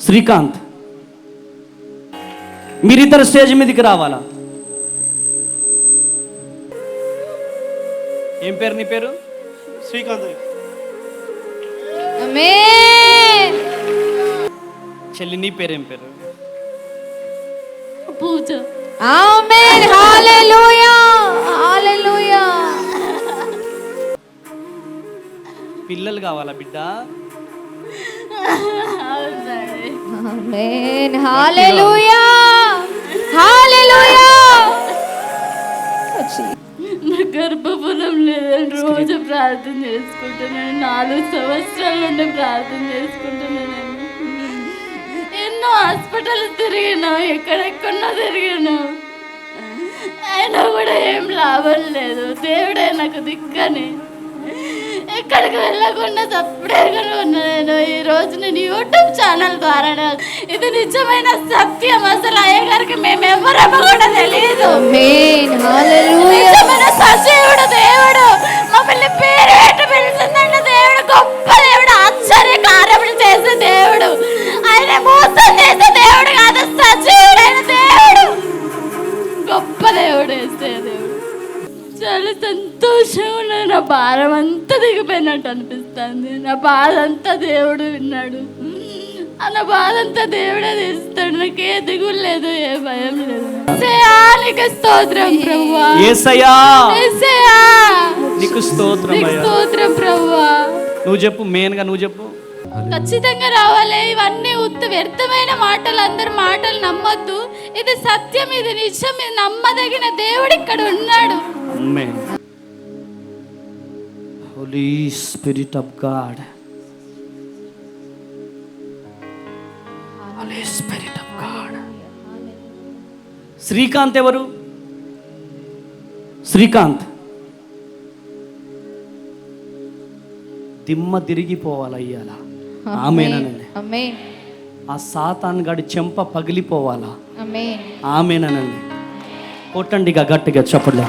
శ్రీకాంత్. మీరిద్దరు స్టేజ్ మీదకి రావాలా. ఏం పేరు నీ పేరు? శ్రీకాంత్. ఆమేన్. చెల్లి నీ పేరు ఏం పేరు? పూజ. ఆమేన్. హల్లెలూయా హల్లెలూయా. పిల్లలు కావాలా బిడ్డ? ఆమేన్. హల్లెలూయా హల్లెలూయా. నా గర్భఫలం లేదని రోజు ప్రార్థన చేసుకుంటున్నాను. 4 సంవత్సరాల నుండి ప్రార్థన చేసుకుంటున్నాను. ఎన్నో హాస్పిటల్ తిరిగాను, ఎక్కడెక్కడో తిరిగాను, అయినా కూడా ఏం లాభం లేదు. దేవుడే నాకు దిక్కని ఎక్కడికి వెళ్ళకుండా సపరేట్గా ఉన్నా. నేను ఈరోజు నేను యూట్యూబ్ ఛానల్ ద్వారా ఇది నిజమైన సత్యం. అసలు అయ్యగారికి మేము ఎవరమో కూడా తెలియదు. నిజమైన సజీవుడు దేవుడు. మమ్మల్ని పేరు పెట్టి పిలుస్తుందంటే దేవుడు గొప్ప దేవుడు, ఆశ్చర్య కార్యములు చేసే దేవుడు. ఆయన మోసం చేసే దేవుడు కాదు, సజీవుడైన దేవుడు, గొప్ప దేవుడు, వేసే దేవుడు. చాలా సంతోషంగా నా భారం అంతా దిగిపోయినట్టు అనిపిస్తుంది. నా బాధ అంతా దేవుడు విన్నాడు. నా బాధ అంతా దేవుడే తీస్తాడు. నాకు ఏ దిగులు లేదు, ఏ భయం లేదు. నీకు స్తోత్రం ప్రభువా. యేసయ్యా యేసయ్యా నీకు స్తోత్రం అయ్యా. స్తోత్రం ప్రభువా. నువ్వు చెప్పు, మెయిన్గా నువ్వు చెప్పు. ఖచ్చితంగా రావాలి. ఇవన్నీ వ్యర్థమైన మాటలు, అందరి మాటలు నమ్మొద్దు. ఇది సత్యం, ఇది నిజం, ఇది నమ్మదగిన దేవుడు ఇక్కడ ఉన్నాడు. Amen. Holy Spirit of God. Holy Spirit of God. Srikanth ఎవరు? శ్రీకాంత్ దిమ్మ తిరిగిపోవాలి అయ్యాలా. ఆమేనండి. ఆమేన్. ఆ సాతాన్ గాడి చెంప పగిలిపోవాలా. ఆమేన్. ఆమేనండి. కొట్టండిగా గట్టిగా చప్పట్లా.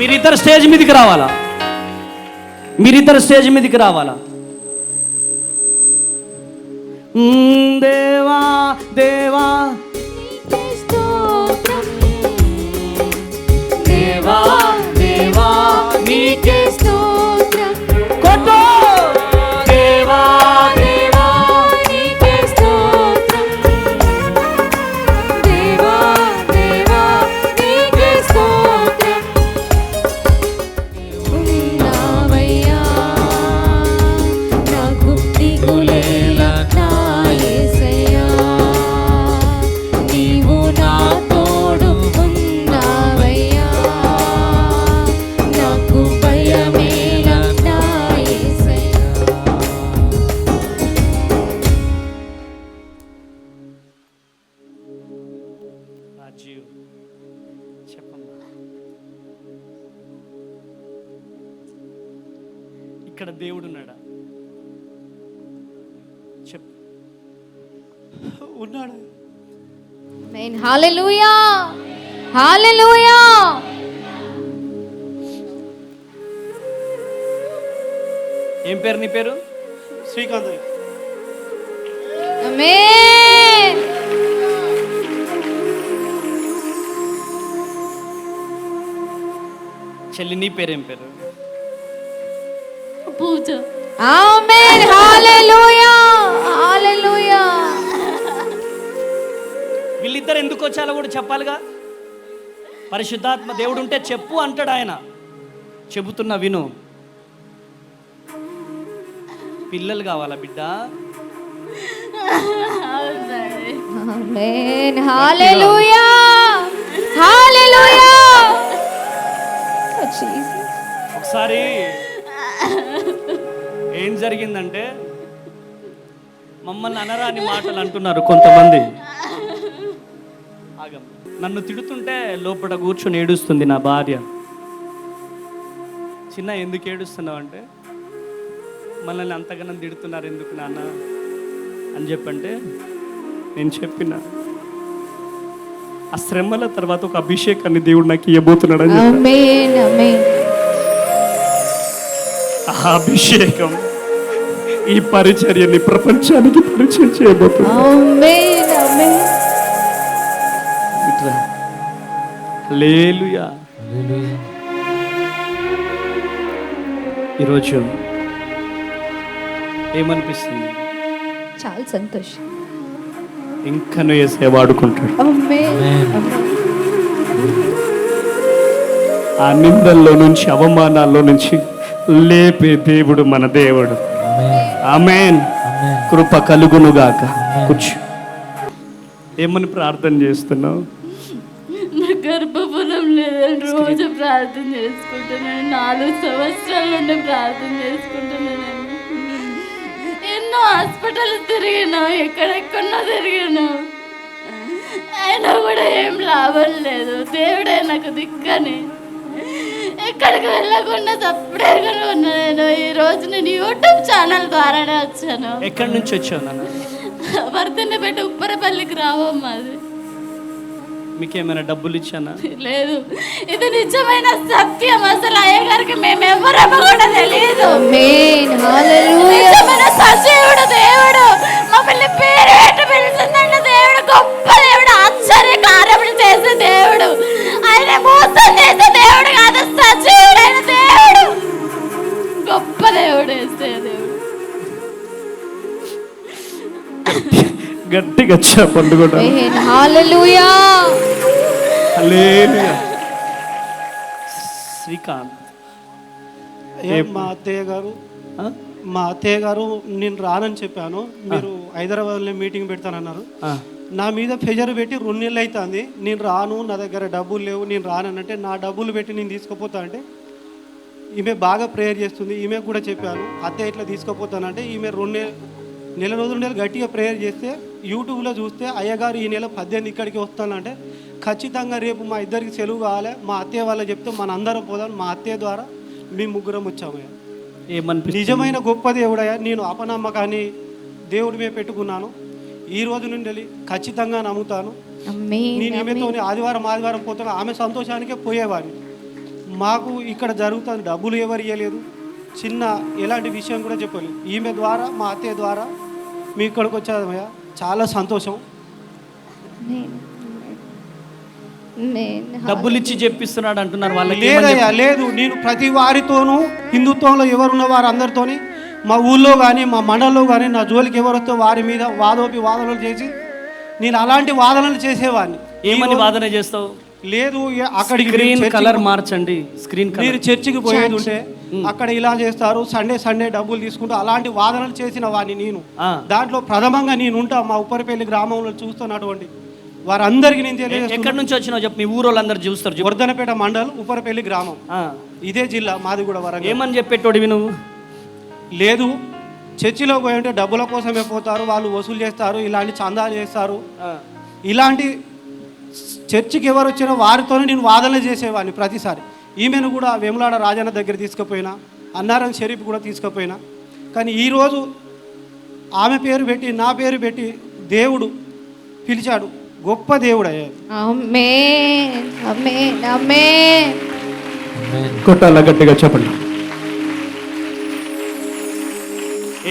మీరిద్దరు స్టేజ్ మీదకి రావాలా. మీరిద్దరు స్టేజ్ మీదకి రావాలా. దేవా దేవా దేవా దేవా నీకే స్తోత్రం. కొట్టు. దేవా దేవా నీకే స్తోత్రం. దేవా దేవా నీకే స్తోత్రం. ఉన్నావయ్యా నాకు దిగులేలా నా యేసయ్యా. నీవు నా తోడు ఉన్నావయ్యా. నాకు భయమేలా నా యేసయ్యా. రాజీవ్ చెప్పమ్మా. ఇక్కడ దేవుడు ఉన్నాడా? చెప్పు. ఉన్నాడు. ఆమేన్. హల్లెలూయా హల్లెలూయా. ఏం పేరు నీ పేరు? శ్రీకాంత్. ఆమేన్. చెల్లి నీ పేరు ఏం పేరు? పూజ. ఆమేన్. హల్లెలూయా హల్లెలూయా. వీళ్ళిద్దరు ఎందుకు వచ్చాలో కూడా చెప్పాలిగా. పరిశుద్ధాత్మ దేవుడు ఉంటే చెప్పు అంటాడు ఆయన. చెబుతున్నా విను. పిల్లలు కావాలా బిడ్డ? ఆమేన్. హల్లెలూయా హల్లెలూయా. ఒకసారి ఏం జరిగిందంటే, మమ్మల్ని అనరాని మాటలు అంటున్నారు కొంతమంది. నన్ను తిడుతుంటే లోపల కూర్చొని ఏడుస్తుంది నా భార్య. చిన్న ఎందుకు ఏడుస్తున్నావు అంటే, మనల్ని అంతగానం తిడుతున్నారు ఎందుకు నాన్న అని చెప్పంటే నేను చెప్పిన ఆ శ్రమల తర్వాత ఒక అభిషేకాన్ని దేవుడు నాకు ఇవ్వబోతున్నాడు అని చెప్పాను. ఆమేన్ ఆమేన్. ఆ అభిషేకం ఈ పరిచర్యని ప్రపంచానికి పరిచయం చేయబోతున్నా. ఆమేన్ ఆమేన్. ఇట్రా. హల్లెలూయా. ఈరోజు ఏమనిపిస్తుంది? చాలా సంతోషం. ఇంకా నువ్వు యేసయ్య వాడుకుంటాడు. ఆమేన్ ఆమేన్. ఆ నిందల్లో నుంచి అవమానాల్లో నుంచి లేపే దేవుడు మన దేవుడు. ఆమేన్. కృప కలుగునుగాక. కూర్చో. ఏమని ప్రార్థన చేస్తున్నావు? నా గర్భఫలం లేదని రోజు ప్రార్థన చేసుకుంటున్నాను. 4 సంవత్సరాల నుండి ప్రార్థన చేసుకుంటున్నాను. ఎన్నో హాస్పిటల్ తిరిగాను, ఎక్కడెక్కడో తిరిగాను, అయినా కూడా ఏం లాభం లేదు. దేవుడే నాకు దిక్కని ఎక్కడికి వెళ్ళకుండా సపరేట్గా ఉన్నా. నేను ఈరోజు నేను యూట్యూబ్ ఛానల్ ద్వారానే వచ్చాను. ఎక్కడి నుంచి వచ్చావు నాన్న? వర్ధన్నపేట ఉప్పరపల్లికి రావమ్మాది. మీకేమైనా డబ్బులు ఇచ్చానా? లేదు, ఇది నిజమైన సత్యం. అసలు అయ్యగారికి మేమెవరమో కూడా తెలియదు. ఆమేన్ హల్లెలూయా. నిజమైన సజీవుడు దేవుడు. మమ్మల్ని పేరు పెట్టి పిలుస్తుందంటే దేవుడు గొప్ప దేవుడు, ఆశ్చర్య కార్యములు చేసే దేవుడు. ఆయన మోసం చేసే దేవుడు కాదు, సజీవుడైన దేవుడు, గొప్ప దేవుడు, వేసే దేవుడు. గట్టిగా చెప్పండి కూడా. ఆమేన్ హల్లెలూయా. హల్లెలూయా. శ్రీకాంత్, మా అత్తయ్య గారు ఆ? మా అత్తయ్య గారు నేను రానని చెప్పాను. మీరు హైదరాబాద్లో మీటింగ్ పెడతానన్నారు. ఆ. నా మీద ప్రెజర్ పెట్టి 2 నెలలు అవుతుంది. నేను రాను, నా దగ్గర డబ్బులు లేవు, నేను రానంటే నా డబ్బులు పెట్టి నేను తీసుకుపోతా అంటే ఈమె బాగా ప్రేయర్ చేస్తుంది. ఈమె కూడా చెప్పాను అత్తయ్య ఇట్లా తీసుకుపోతానంటే ఈమె 2 నెల రోజులు గట్టిగా ప్రేయర్ చేస్తే యూట్యూబ్లో చూస్తే అయ్యగారు ఈ నెల 18 ఇక్కడికి వస్తానంటే ఖచ్చితంగా రేపు మా ఇద్దరికి సెలవు కావాలి. మా అత్తయ్య వాళ్ళ చెప్తే మన అందరం పోదాం. మా అత్తయ్య ద్వారా మేము ముగ్గురం వచ్చామయ్యా. ఏమనిపిస్తుంది? నిజమైన గొప్ప దేవుడయ్యా. నేను అపనమ్మకాన్ని దేవుడి మీద పెట్టుకున్నాను. ఈ రోజు నుండి ఖచ్చితంగా నమ్ముతాను. ఆమేన్ నేను ఈమెతో ఆదివారం పోతాను. ఆమె సంతోషానికే పోయేవాడిని. మాకు ఇక్కడ జరుగుతుంది, డబ్బులు ఎవరు ఇవ్వలేదు, చిన్న ఎలాంటి విషయం కూడా చెప్పలేదు. ఈమె ద్వారా మా అత్తయ్య ద్వారా మీ ఇక్కడికి వచ్చామయ్యా. చాలా సంతోషం. ఆమేన్ ఆమేన్. డబ్బులు ఇచ్చి చెప్పిస్తున్నాడు అంటున్నారు వాళ్ళకి. లేదయ్యా, లేదు. నేను ప్రతి వారితోనూ హిందుత్వంలో ఎవరున్న వారు అందరితోని మా ఊళ్ళో కానీ మా మండలంలో కానీ నా జోలికి ఎవరు వస్తే వారి మీద వాదనలు చేసి నేను అలాంటి వాదనలు చేసేవాడిని. ఏమని వాదన చేస్తావు? లేదు, అక్కడికి స్క్రీన్ కలర్ మార్చండి. స్క్రీన్ మీరు చర్చికి పోయేది ఉంటే అక్కడ ఇలా చేస్తారు, సండే డబ్బులు తీసుకుంటూ అలాంటి వాదనలు చేసిన వాడిని నేను. దాంట్లో ప్రథమంగా నేను ఉంటా. మా ఉప్పరపల్లి గ్రామంలో చూస్తున్నటువంటి వారందరికీ నేను తెలియజేస్తాను. ఎక్కడి నుంచి వచ్చినావు చెప్పు? మీ ఊరు వాళ్ళందరూ చూస్తారు. వర్ధనపేట మండలం, ఉప్పరపల్లి గ్రామం, ఇదే జిల్లా మాది కూడా వరంగల్. ఏమని చెప్పేటోడివి నువ్వు? లేదు, చర్చిలో పోయి ఉంటే డబ్బుల కోసమే పోతారు, వాళ్ళు వసూలు చేస్తారు, ఇలాంటి చందాలు చేస్తారు. ఇలాంటి చర్చికి ఎవరు వచ్చినా వారితోనే నేను వాదనలు చేసేవాడిని ప్రతిసారి. ఈమెను కూడా వేములాడ రాజన్న దగ్గర తీసుకుపోయినా, అన్నారం షరీఫ్ కూడా తీసుకుపోయినా. కానీ ఈరోజు ఆమె పేరు పెట్టి నా పేరు పెట్టి దేవుడు పిలిచాడు. గొప్ప దేవుడు అయ్యా. ఆమేన్ ఆమేన్ ఆమేన్. కొట్టాల గట్టిగా చెప్పండి.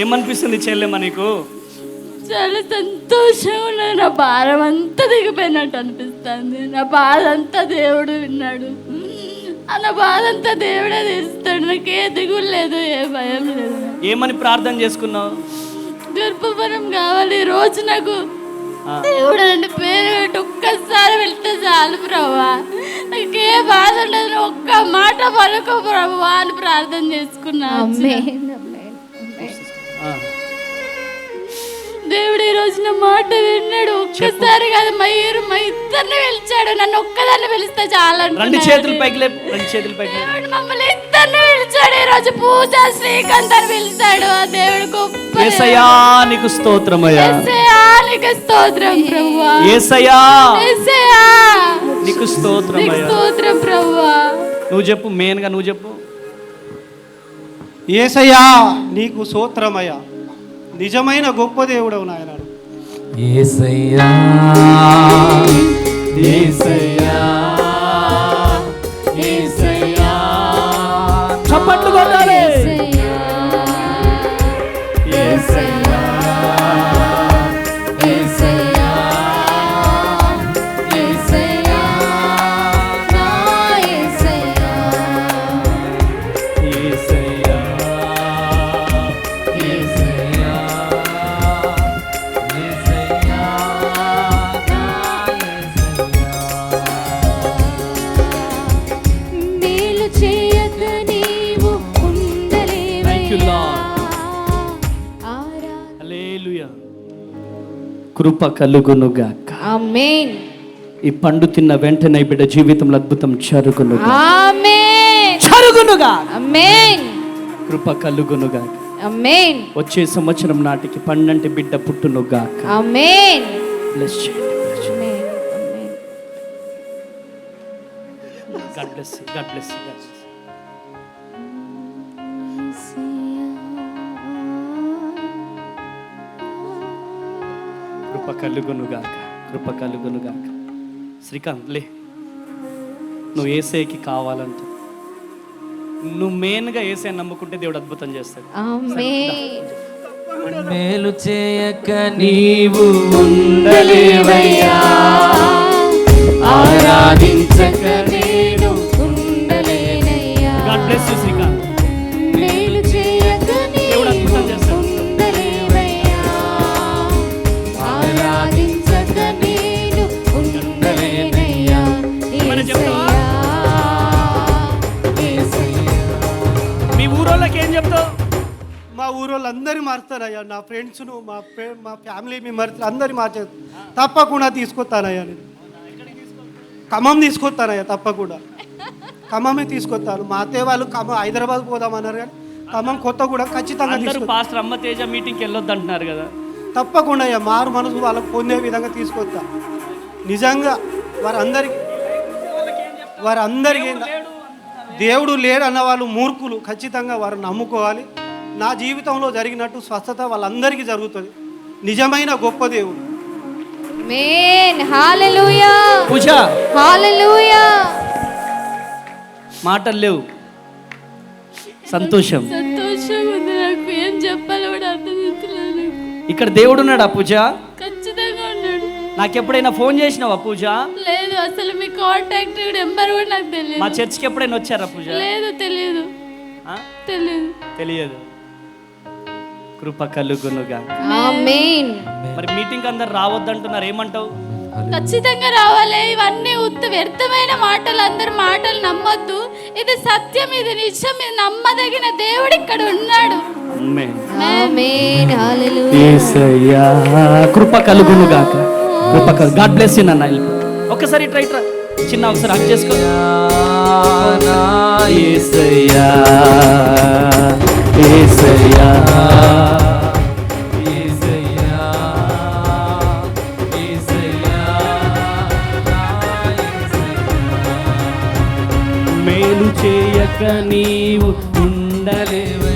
ఏమనిపిస్తుంది చెల్లెమ్మ నీకు? చాలా సంతోషంగా ఉన్నది. నా భారం అంతా దిగిపోయినట్టు అనిపిస్తుంది. నా బాధ అంతా దేవుడు విన్నాడు. నా బాధ అంతా దేవుడే తీస్తాడు. నాకు ఏ దిగులు లేదు, ఏ భయం లేదు. ఏమని ప్రార్థన చేసుకున్నావు? గర్భఫలం కావాలి. రోజు నాకు దేవుడు అంటే పేరు పెట్టి ఒక్కసారి వెళ్తే చాలు ప్రభువా, నాకు ఏ బాధ ఉండదు, ఒక్క మాట పలుకో ప్రభువా అని ప్రార్థన చేసుకున్నా. ఆమేన్ ఆమేన్ ఆమేన్. దేవుడు ఈ రోజు నా మాట విన్నాడు. ఒక్కసారి కాదు, మా ఇద్దరిని పిలిచాడు. నన్ను ఒక్కదాన్ని పిలిస్తే చాలా. 2 చేతులు పైకి లేపు. 2 చేతులు పైకి లేపు. దేవుడు మమ్మల్ని ఇద్దరిని పిలిచాడు. ఈ రోజు పూజ శ్రీకాంత్ అని పిలిచాడు. ఆ దేవుడు గొప్ప. యేసయ్యా నీకు స్తోత్రమయ్యా. యేసయ్యా నీకు స్తోత్రం ప్రభువా. యేసయ్యా యేసయ్యా నీకు స్తోత్రమయ్యా. నీకు స్తోత్రం ప్రభువా. నువ్వు చెప్పు, మెయిన్గా నువ్వు చెప్పు. యేసయ్యా నీకు స్తోత్రమయ్యా. నిజమైన గొప్ప దేవుడవు నాయన. యేసయ్యా యేసయ్యా యేసయ్యా. చప్పట్లు కొట్టాలి. యేసయ్యా కృప కలుగునుగాక. ఆమేన్. ఈ పండు తిన్న వెంటనే బిడ్డ జీవితంలో అద్భుతం జరుగునుగా. ఆమేన్. జరుగునుగా. ఆమేన్. కృప కలుగునుగా. ఆమేన్. వచ్చే సంవత్సరం నాటికి పండంటి బిడ్డ పుట్టునుగా. ఆమేన్. బ్లెస్ చేయండి. Amen. Amen. God bless you. God bless you. కృప కలుగునుగాక. కృప కలుగునుగాక. శ్రీకాంత్ లే, నువ్వు ఏసైకి కావాలంట. నువ్వు మెయిన్గా ఏసై నమ్ముకుంటే దేవుడు అద్భుతం చేస్తాడు. ఆమేన్. మేలు చేయక నీవు ఉండలేవయ్యా, ఆరాధించక నేను ఉండలేనయ్యా. God bless you Srikanth. మేలు చేయక దేవుడు అద్భుతం చేస్తాడు. ఉండలేవయ్యా, ఆరాధించక నేను ఉండలేనయ్యా. మరి చెప్తావా? యేసయ్యా. మీ ఊరోళ్ళకి ఏం చెప్తావు? మా ఊరోళ్ళందరూ మారుతారయ్యా. నా ఫ్రెండ్స్ను మా ఫ్యామిలీ మెంబర్స్ అందరి మార్చారు. తప్పకుండా తీసుకొస్తానయ్యా. నేను ఖమ్మం తీసుకొస్తానయ్యా. తప్పకుండా ఖమ్మమే తీసుకొస్తాను. మా అత్తయ్య వాళ్ళు హైదరాబాద్ పోదామన్నారు కానీ ఖమ్మం కొత్తగూడెం ఖచ్చితంగా అందరూ తీసుకొస్తాను. పాస్టర్ అమ్మ తేజ మీటింగ్కి వెళ్ళొద్దు అంటున్నారు కదా. తప్పకుండా అయ్యా, మారు మనసు వాళ్ళకు పొందే విధంగా తీసుకొస్తా. నిజంగా వారందరికీ దేవుడు లేడు అన్న వాళ్ళు మూర్ఖులు. ఖచ్చితంగా వారు నమ్ముకోవాలి. నా జీవితంలో జరిగినట్టు స్వస్థత వాళ్ళందరికీ జరుగుతుంది. నిజమైన గొప్ప దేవుడు. ఆమేన్. హల్లెలూయా. పూజ హల్లెలూయా. మాటలు లేవు. సంతోషం. సంతోషంగా ఉంది. నాకు ఏం చెప్పాలో కూడా అర్థం అవుతలేదు. ఇక్కడ దేవుడు ఉన్నాడా పూజ? ఖచ్చితంగా ఉన్నాడు. నాకెప్పుడైనా ఫోన్ చేసినావా పూజ? లేదు, అసలు మీ కాంటాక్ట్ నెంబర్ కూడా నాకు తెలియదు. మా చర్చికి ఎప్పుడైనా వచ్చారా పూజ? లేదు, తెలియదు. ఆ? తెలియదు. తెలియదు. కృప కలుగునుగా. ఆమేన్. మరి మీటింగ్ అందరు రావద్దంటున్నారు, ఏమంటావు? ఖచ్చితంగా రావాలి. ఇవన్నీ వ్యర్థమైన మాటలు, అందరి మాటలు నమ్మొద్దు. ఇది సత్యం, ఇది నిజం, ఇది నమ్మదగిన దేవుడు ఇక్కడ ఉన్నాడు. ఆమేన్. ఆమేన్. హల్లెలూయా. యేసయ్యా కృప కలుగునుగాక. కృప కలుగు. గాడ్ బ్లెస్ యు నాన్న. ఒక్కసారి ట్రై చిన్న ఒకసారి హక్ చేసుకో. యేసయ్యా యేసయ్యా యేసయ్యా, యేసయ్యా, మేలు చేయక నీవు ఉండలేవు.